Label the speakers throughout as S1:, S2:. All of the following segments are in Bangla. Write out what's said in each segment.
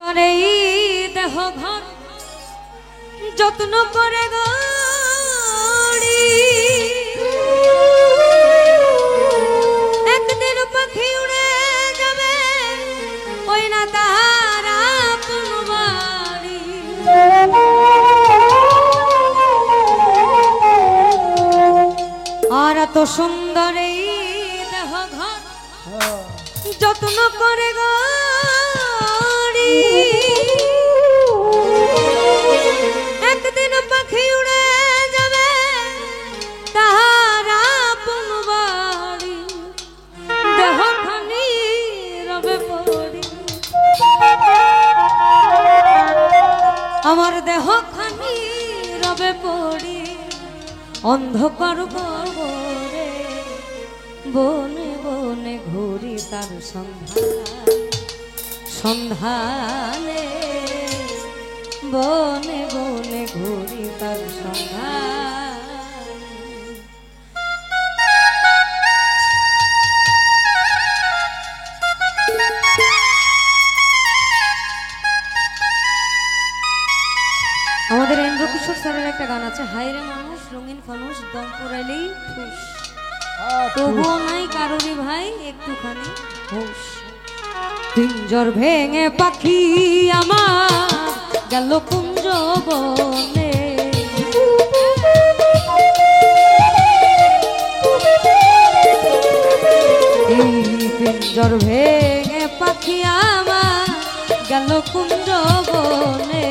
S1: করে দেহ ঘর যত্ন করে গড়ি একদিন পাখি উড়ে যাবে ওই না তাহার আপন বাড়ি। আর এত সুন্দর এই দেহ ঘর যত্ন করে গড়ি একদিন পাখি উড়ে যাবে তাহার আপন বাড়ি। দেহখানি রবে পড়ি আমার দেহখানি রবে পড়ি অন্ধকার গহ্বরে বনে বনে ঘুরি তার সন্ধানে বনে বনে ঘুরি তার সন্ধান। আমাদের এন্দ্র কিশোর স্যারের একটা গান আছে, হায়রে মানুষ রঙিন ফানুষ দম পুরাইলেই ঠুস, তবুও নাই কারোরই ভাই একটুখানি হুঁশ। পিঞ্জর ভেঙে পাখি আমার গেল কুঞ্জ বনে, এই পিঞ্জর ভেঙে পাখি আমার গেল কুঞ্জ বনে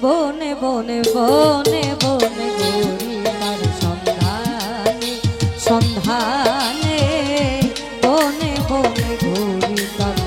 S1: বনে বনে বনে বনে ঘুরি তার সন্ধানে সন্ধানে বনে বনে ঘুরি তার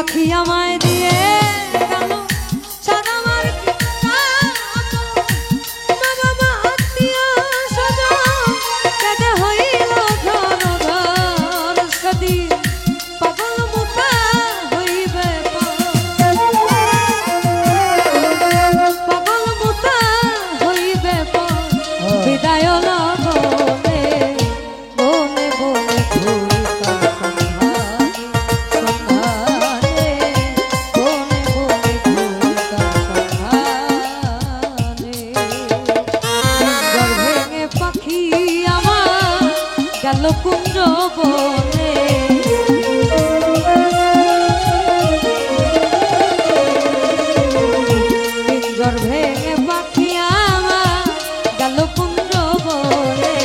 S1: পাখি আমায় দিয়ে গেল সাদামার বাবা মা আত্মীয় স্বজন কেঁদে হইল ঘর ঘর সেদিন পাগল মুখা হইবে পাগল মুখা হইবে বিদায় লগনে বনে বনে ঘুরি তার সন্ধানে সন্ধানে বনে বনে ঘুরি তার সন্ধানে পিঞ্জর ভেঙে পাখি আমার গেল কুঞ্জ বনে পিঞ্জর ভেঙে পাখি আমার গেল কুঞ্জ বনে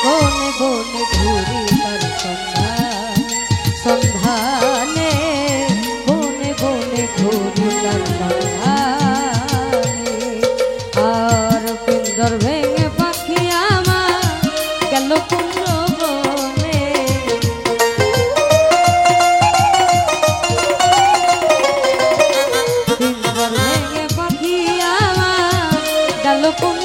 S1: বনে বনে ঘুরি তার সন্ধানে সন্ধানে বনে বনে ঘুরি তার সন্ধানে আর পিঞ্জর ভেঙে পাখি আমার গেল কুঞ্জ বনে পিঞ্জর ভেঙে পাখি আমার গেল কুঞ্জ